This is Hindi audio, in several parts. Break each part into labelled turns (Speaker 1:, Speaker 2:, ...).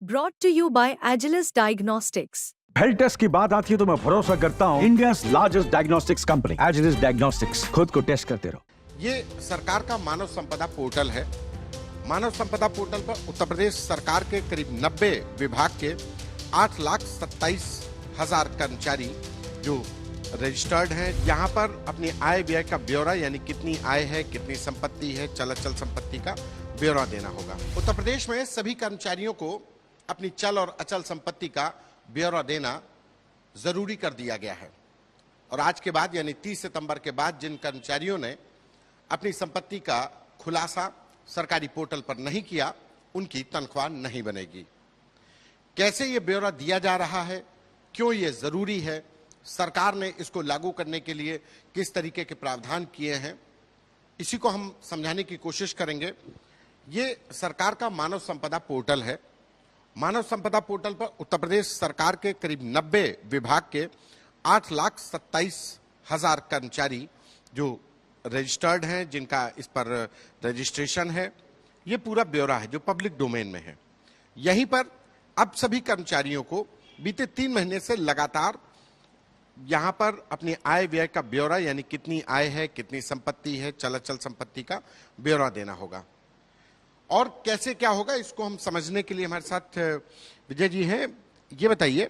Speaker 1: Brought to you by Agilus Diagnostics.
Speaker 2: Health test की बात आती है तो मैं भरोसा करता हूँ India largest diagnostics company Agilus diagnostics. खुद को टेस्ट करते रहो।
Speaker 3: ये सरकार का मानव संपदा पोर्टल है। मानव संपदा पोर्टल पर उत्तर प्रदेश सरकार के करीब 90 विभाग के 8,27,000 कर्मचारी जो रजिस्टर्ड हैं, यहाँ पर अपनी आय व्यय का ब्यौरा यानी कितनी आय है, कितनी संपत्ति है, चल अचल संपत्ति का ब्यौरा देना होगा। उत्तर प्रदेश में सभी कर्मचारियों को अपनी चल और अचल संपत्ति का ब्यौरा देना जरूरी कर दिया गया है और आज के बाद यानी 30 सितंबर के बाद जिन कर्मचारियों ने अपनी संपत्ति का खुलासा सरकारी पोर्टल पर नहीं किया, उनकी तनख्वाह नहीं बनेगी। कैसे ये ब्यौरा दिया जा रहा है, क्यों ये जरूरी है, सरकार ने इसको लागू करने के लिए किस तरीके के प्रावधान किए हैं, इसी को हम समझाने की कोशिश करेंगे। ये सरकार का मानव संपदा पोर्टल है। मानव संपदा पोर्टल पर उत्तर प्रदेश सरकार के करीब 90 विभाग के 8,27,000 कर्मचारी जो रजिस्टर्ड हैं, जिनका इस पर रजिस्ट्रेशन है, ये पूरा ब्यौरा है जो पब्लिक डोमेन में है। यहीं पर अब सभी कर्मचारियों को बीते 3 महीने से लगातार यहाँ पर अपनी आय व्यय का ब्यौरा यानी कितनी आय है, कितनी संपत्ति है, चल अचल संपत्ति का ब्यौरा देना होगा। और कैसे क्या होगा, इसको हम समझने के लिए हमारे साथ विजय जी हैं। ये बताइए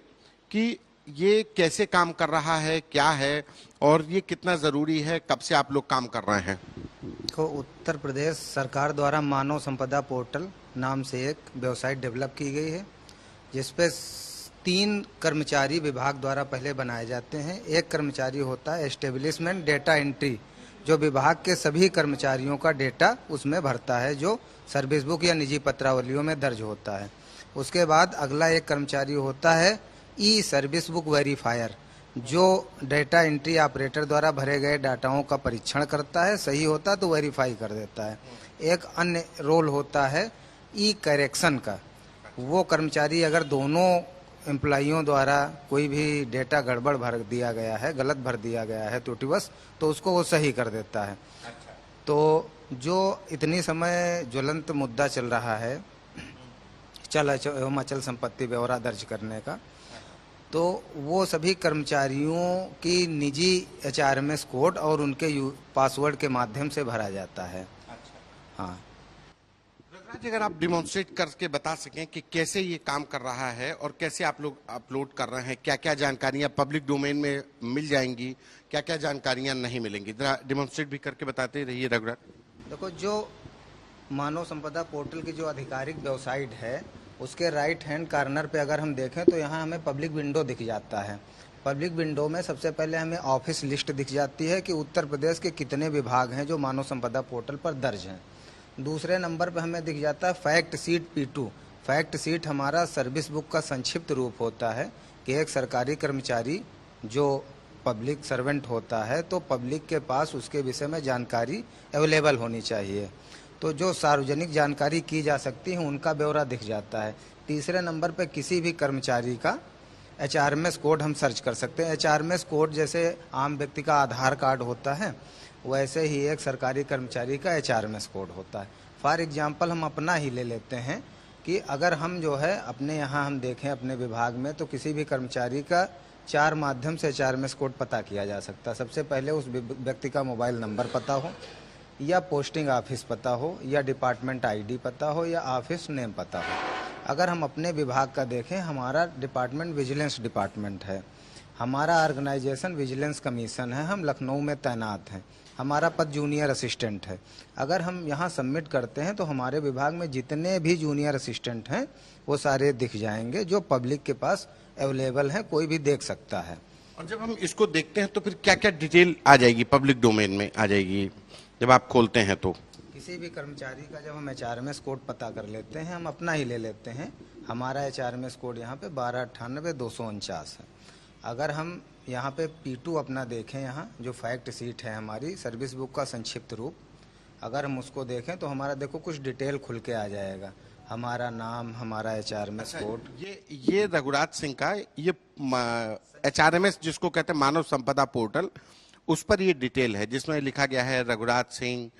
Speaker 3: कि ये कैसे काम कर रहा है, क्या है और ये कितना जरूरी है, कब से आप लोग काम कर रहे हैं?
Speaker 4: को उत्तर प्रदेश सरकार द्वारा मानव संपदा पोर्टल नाम से एक वेबसाइट डेवलप की गई है, जिसपे 3 कर्मचारी विभाग द्वारा पहले बनाए जाते हैं। एक कर्मचारी होता है एस्टेब्लिशमेंट डेटा एंट्री, जो विभाग के सभी कर्मचारियों का डेटा उसमें भरता है, जो सर्विस बुक या निजी पत्रावलियों में दर्ज होता है। उसके बाद अगला एक कर्मचारी होता है ई सर्विस बुक वेरीफायर, जो डेटा एंट्री ऑपरेटर द्वारा भरे गए डाटाओं का परीक्षण करता है, सही होता तो वेरीफाई कर देता है। एक अन्य रोल होता है ई करेक्शन का। वो कर्मचारी अगर दोनों एम्प्लॉइयों द्वारा कोई भी डेटा गड़बड़ भर दिया गया है, गलत भर दिया गया है त्रुटिवश, तो उसको वो सही कर देता है। तो जो इतनी समय ज्वलंत मुद्दा चल रहा है चल एवं अचल संपत्ति ब्यौरा दर्ज करने का, तो वो सभी कर्मचारियों की निजी HRMS कोड और उनके पासवर्ड के माध्यम से भरा जाता है। हाँ,
Speaker 3: अगर आप डिमॉन्स्ट्रेट करके बता सकें कि कैसे ये काम कर रहा है और कैसे आप लोग अपलोड कर रहे हैं, क्या क्या जानकारियां पब्लिक डोमेन में मिल जाएंगी, क्या क्या जानकारियां नहीं मिलेंगी, जरा डिमॉन्स्ट्रेट भी करके बताते रहिए रघुराज।
Speaker 4: देखो, जो मानव संपदा पोर्टल की जो आधिकारिक वेबसाइट है, उसके राइट हैंड कॉर्नर पे अगर हम देखें तो यहाँ हमें पब्लिक विंडो दिख जाता है। पब्लिक विंडो में सबसे पहले हमें ऑफिस लिस्ट दिख जाती है कि उत्तर प्रदेश के कितने विभाग हैं जो मानव संपदा पोर्टल पर दर्ज हैं। दूसरे नंबर पर हमें दिख जाता है fact seat P2। Fact seat हमारा सर्विस बुक का संक्षिप्त रूप होता है कि एक सरकारी कर्मचारी जो पब्लिक सर्वेंट होता है, तो पब्लिक के पास उसके विषय में जानकारी अवेलेबल होनी चाहिए। तो जो सार्वजनिक जानकारी की जा सकती है उनका ब्यौरा दिख जाता है। तीसरे नंबर पर किसी भी कर्मचारी का HRMS कोड हम सर्च कर सकते हैं। HRMS कोड जैसे आम व्यक्ति का आधार कार्ड होता है, वैसे ही एक सरकारी कर्मचारी का HRMS कोड होता है। फॉर एग्जांपल हम अपना ही ले लेते हैं कि अगर हम जो है अपने यहाँ हम देखें अपने विभाग में, तो किसी भी कर्मचारी का 4 माध्यम से HRMS कोड पता किया जा सकता है। सबसे पहले उस व्यक्ति का मोबाइल नंबर पता हो, या पोस्टिंग ऑफिस पता हो, या डिपार्टमेंट ID पता हो, या ऑफिस नेम पता हो। अगर हम अपने विभाग का देखें, हमारा डिपार्टमेंट विजिलेंस डिपार्टमेंट है, हमारा ऑर्गेनाइजेशन विजिलेंस कमीशन है, हम लखनऊ में तैनात हैं, हमारा पद जूनियर असिस्टेंट है। अगर हम यहाँ सबमिट करते हैं तो हमारे विभाग में जितने भी जूनियर असिस्टेंट हैं वो सारे दिख जाएंगे, जो पब्लिक के पास अवेलेबल हैं, कोई भी देख सकता है।
Speaker 3: और जब हम इसको देखते हैं तो फिर क्या क्या डिटेल आ जाएगी, पब्लिक डोमेन में आ जाएगी जब आप खोलते हैं? तो
Speaker 4: किसी भी कर्मचारी का जब हम HRMS कोड पता कर लेते हैं, हम अपना ही ले लेते हैं, हमारा HRMS कोड यहाँ पे 1298-249 है। अगर हम यहाँ पे P2 अपना देखें, यहाँ जो फैक्ट सीट है हमारी सर्विस बुक का संक्षिप्त रूप, अगर हम उसको देखें तो हमारा देखो कुछ डिटेल खुल के आ जाएगा, हमारा नाम, हमारा HRMS कोड।
Speaker 3: ये रघुराज सिंह का ये HRMS जिसको कहते हैं मानव संपदा पोर्टल, उस पर ये डिटेल है जिसमें लिखा गया है रघुराज सिंह,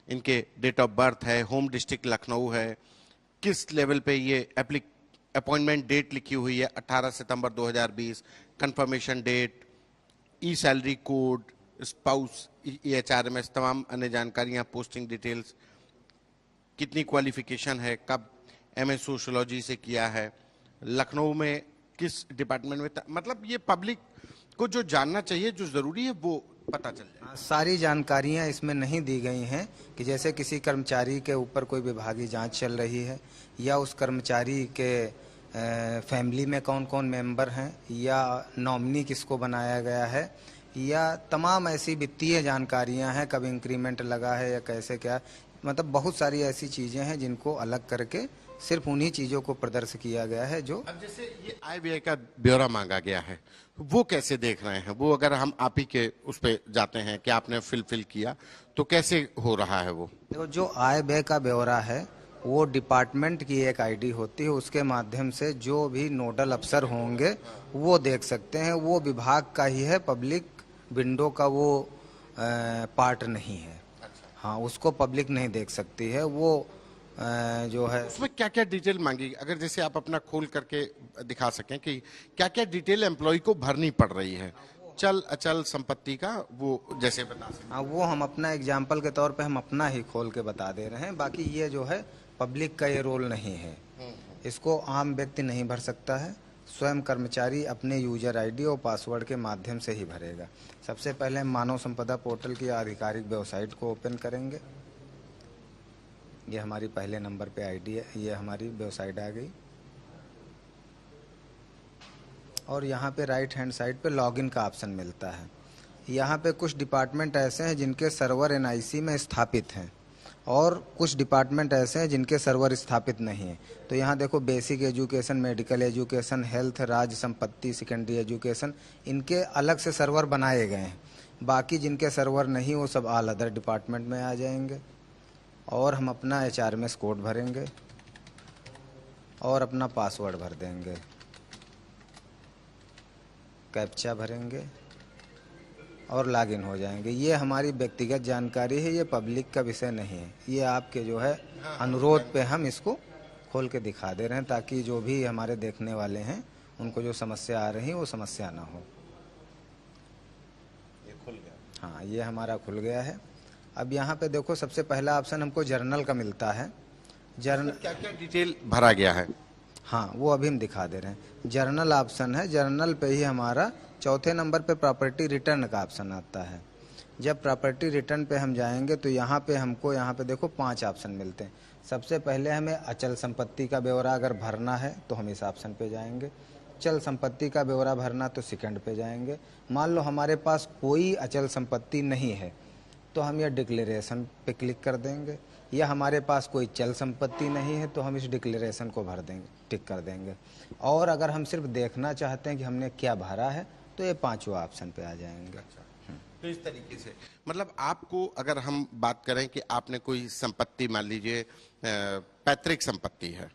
Speaker 3: इनके डेट ऑफ बर्थ है, होम डिस्ट्रिक्ट लखनऊ है, किस लेवल पे ये अपॉइंटमेंट डेट लिखी हुई है 18 सितंबर 2020, कंफर्मेशन डेट, ई सैलरी कोड, स्पाउस, EHRMS, तमाम अन्य जानकारियां, पोस्टिंग डिटेल्स, कितनी क्वालिफिकेशन है, कब MA सोशियोलॉजी से किया है, लखनऊ में किस डिपार्टमेंट में, मतलब ये पब्लिक को जो जानना चाहिए, जो जरूरी है, वो पता चल जाए।
Speaker 4: सारी जानकारियां इसमें नहीं दी गई हैं कि जैसे किसी कर्मचारी के ऊपर कोई विभागीय जांच चल रही है, या उस कर्मचारी के फैमिली में कौन कौन मेंबर हैं, या नॉमिनी किसको बनाया गया है, या तमाम ऐसी वित्तीय जानकारियां हैं, कब इंक्रीमेंट लगा है या कैसे क्या, मतलब बहुत सारी ऐसी चीज़ें हैं जिनको अलग करके सिर्फ उन्हीं चीज़ों को प्रदर्शित किया गया है जो।
Speaker 3: अब जैसे ये आय व्यय का ब्यौरा मांगा गया है, वो कैसे देख रहे हैं? वो अगर हम आप ही के उस पे जाते हैं कि आपने फिल किया, तो कैसे हो रहा है वो?
Speaker 4: देखो, जो आय व्यय का ब्यौरा है वो डिपार्टमेंट की एक आईडी होती है, उसके माध्यम से जो भी नोडल अफसर होंगे वो देख सकते हैं। वो विभाग का ही है, पब्लिक विंडो का वो पार्ट नहीं है। हाँ, उसको पब्लिक नहीं देख सकती है। वो जो है
Speaker 3: उसमें क्या क्या डिटेल मांगी, अगर जैसे आप अपना खोल करके दिखा सकें कि क्या क्या डिटेल एम्प्लॉय को भरनी पड़ रही है, चल अचल संपत्ति का, वो जैसे बता सकें।
Speaker 4: हाँ, वो हम अपना एग्जाम्पल के तौर पे हम अपना ही खोल के बता दे रहे हैं। बाकी ये जो है पब्लिक का ये रोल नहीं है, इसको आम व्यक्ति नहीं भर सकता है। स्वयं कर्मचारी अपने यूजर आईडी और पासवर्ड के माध्यम से ही भरेगा। सबसे पहले हम मानव संपदा पोर्टल की आधिकारिक वेबसाइट को ओपन करेंगे। ये हमारी पहले नंबर पे आईडी है, ये हमारी वेबसाइट आ गई, और यहाँ पे राइट हैंड साइड पे लॉगिन का ऑप्शन मिलता है। यहाँ पे कुछ डिपार्टमेंट ऐसे हैं जिनके सर्वर NIC में स्थापित हैं, और कुछ डिपार्टमेंट ऐसे हैं जिनके सर्वर स्थापित नहीं है। तो यहाँ देखो, basic education, medical education, health, राज्य संपत्ति, सेकेंडरी एजुकेशन, इनके अलग से सर्वर बनाए गए हैं। बाकी जिनके सर्वर नहीं, वो सब ऑल अदर डिपार्टमेंट में आ जाएंगे। और हम अपना HRMS कोड भरेंगे और अपना पासवर्ड भर देंगे, कैप्चा भरेंगे और लॉगिन हो जाएंगे। ये हमारी व्यक्तिगत जानकारी है, ये पब्लिक का विषय नहीं है। ये आपके जो है अनुरोध पे हम इसको खोल के दिखा दे रहे हैं, ताकि जो भी हमारे देखने वाले हैं उनको जो समस्या आ रही है वो समस्या ना हो।
Speaker 3: ये खुल गया।
Speaker 4: हाँ, ये हमारा खुल गया है। अब यहाँ पे देखो, सबसे पहला ऑप्शन हमको जर्नल का मिलता है। जर्नल
Speaker 3: क्या क्या डिटेल भरा गया है?
Speaker 4: हाँ, वो अभी हम दिखा दे रहे हैं। जर्नल ऑप्शन है, जर्नल पे ही हमारा चौथे नंबर पे प्रॉपर्टी रिटर्न का ऑप्शन आता है। जब प्रॉपर्टी रिटर्न पे हम जाएंगे तो यहाँ पे हमको, यहाँ पे देखो 5 ऑप्शन मिलते हैं। सबसे पहले हमें अचल संपत्ति का ब्यौरा अगर भरना है तो हम इस ऑप्शन पे जाएंगे। चल संपत्ति का ब्यौरा भरना तो सेकंड पे जाएंगे। मान लो हमारे पास कोई अचल संपत्ति नहीं है तो हम यह डिक्लेरेशन पे क्लिक कर देंगे, या हमारे पास कोई चल संपत्ति नहीं है तो हम इस डिक्लेरेशन को भर देंगे, टिक कर देंगे। और अगर हम सिर्फ देखना चाहते हैं कि हमने क्या भरा है तो ये 5वां ऑप्शन पे आ जाएंगे।
Speaker 3: तो इस तरीके से, मतलब आपको अगर हम बात करें कि आपने कोई संपत्ति, मान लीजिए पैतृक संपत्ति है,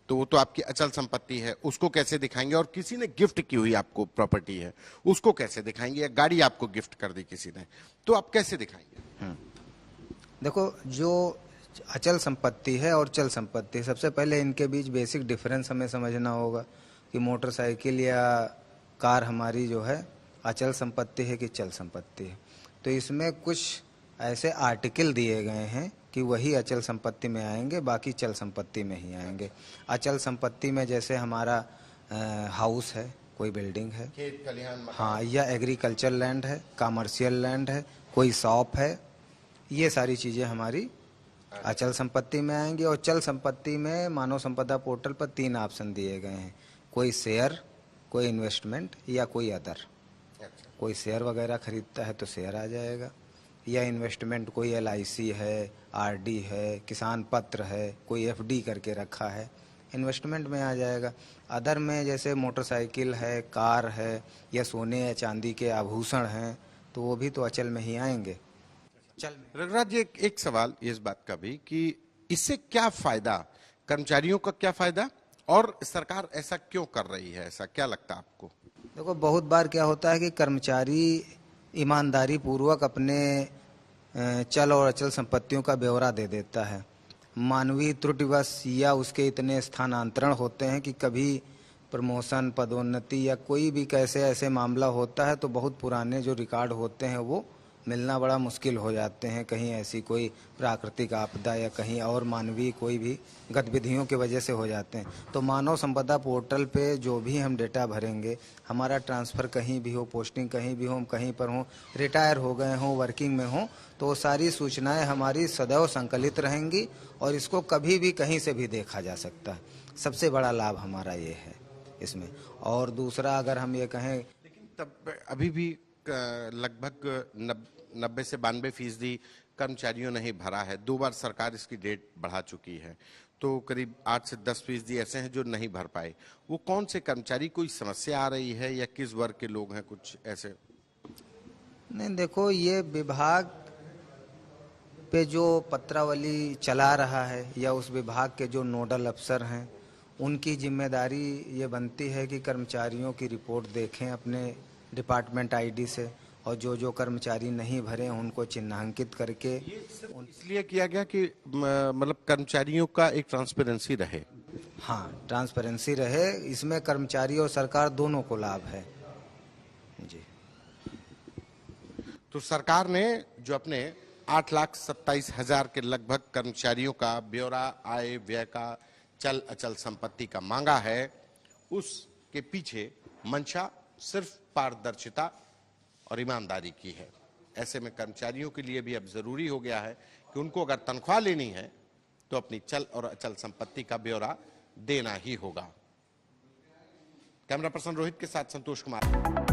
Speaker 3: तो वो तो आपकी अचल संपत्ति है, उसको कैसे दिखाएंगे? और किसी ने गिफ्ट की हुई आपको प्रॉपर्टी है, उसको कैसे दिखाएंगे? या गाड़ी आपको गिफ्ट कर दी किसी ने, तो आप कैसे दिखाएंगे?
Speaker 4: देखो, जो अचल संपत्ति है और चल संपत्ति है, सबसे पहले इनके बीच बेसिक डिफरेंस हमें समझना होगा कि मोटरसाइकिल या कार हमारी जो है अचल संपत्ति है कि चल संपत्ति है। तो इसमें कुछ ऐसे आर्टिकल दिए गए हैं कि वही अचल संपत्ति में आएंगे, बाकी चल संपत्ति में ही आएंगे। अचल संपत्ति में जैसे हमारा हाउस है, कोई बिल्डिंग है,
Speaker 3: खेत खलिहान,
Speaker 4: हाँ, या एग्रीकल्चर लैंड है, कमर्शियल लैंड है, कोई शॉप है, ये सारी चीज़ें हमारी अचल संपत्ति में आएंगी। और चल संपत्ति में मानव संपदा पोर्टल पर 3 ऑप्शन दिए गए हैं, कोई शेयर, कोई इन्वेस्टमेंट या कोई अदर। कोई शेयर वगैरह खरीदता है तो शेयर आ जाएगा, या इन्वेस्टमेंट कोई LIC है, RD है, किसान पत्र है, कोई FD करके रखा है, इन्वेस्टमेंट में आ जाएगा। अदर में जैसे मोटरसाइकिल है, कार है, या सोने या चांदी के आभूषण हैं, तो वो भी तो अचल में ही आएंगे। चल
Speaker 3: रघुराज जी, एक सवाल इस बात का भी कि इससे क्या फायदा, कर्मचारियों का क्या फायदा, और सरकार ऐसा क्यों कर रही है? ऐसा क्या लगता है आपको?
Speaker 4: देखो, बहुत बार क्या होता है कि कर्मचारी ईमानदारी पूर्वक अपने चल और अचल संपत्तियों का ब्यौरा दे देता है, मानवीय त्रुटिवश या उसके इतने स्थानांतरण होते हैं कि कभी प्रमोशन, पदोन्नति या कोई भी कैसे ऐसे मामला होता है तो बहुत पुराने जो रिकॉर्ड होते हैं वो मिलना बड़ा मुश्किल हो जाते हैं। कहीं ऐसी कोई प्राकृतिक आपदा या कहीं और मानवीय कोई भी गतिविधियों की वजह से हो जाते हैं। तो मानव संपदा पोर्टल पे जो भी हम डेटा भरेंगे, हमारा ट्रांसफ़र कहीं भी हो, पोस्टिंग कहीं भी हो, हम कहीं पर हों, रिटायर हो गए हों, वर्किंग में हों, तो वो सारी सूचनाएं हमारी सदैव संकलित रहेंगी और इसको कभी भी कहीं से भी देखा जा सकता है। सबसे बड़ा लाभ हमारा ये है इसमें। और दूसरा अगर हम ये कहें,
Speaker 3: लेकिन तब अभी भी लगभग 90 से 92% कर्मचारियों ने ही भरा है। 2 बार सरकार इसकी डेट बढ़ा चुकी है, तो करीब 8 से 10% ऐसे हैं जो नहीं भर पाए। वो कौन से कर्मचारी, कोई समस्या आ रही है या किस वर्ग के लोग हैं, कुछ ऐसे?
Speaker 4: नहीं, देखो, ये विभाग पे जो पत्रावली चला रहा है या उस विभाग के जो नोडल अफसर हैं, उनकी जिम्मेदारी ये बनती है कि कर्मचारियों की रिपोर्ट देखें अपने डिपार्टमेंट आईडी से, और जो जो कर्मचारी नहीं भरे उनको चिन्हांकित करके।
Speaker 3: इसलिए किया गया कि मतलब कर्मचारियों का एक ट्रांसपेरेंसी रहे।
Speaker 4: हाँ, ट्रांसपेरेंसी रहे, इसमें कर्मचारी और सरकार दोनों को लाभ है जी।
Speaker 3: तो सरकार ने जो अपने 8,27,000 के लगभग कर्मचारियों का ब्यौरा आय व्यय का चल अचल संपत्ति का मांगा है, उसके पीछे मंशा सिर्फ पारदर्शिता और ईमानदारी की है। ऐसे में कर्मचारियों के लिए भी अब जरूरी हो गया है कि उनको अगर तनख्वाह लेनी है तो अपनी चल और अचल संपत्ति का ब्यौरा देना ही होगा। कैमरा पर्सन रोहित के साथ संतोष कुमार।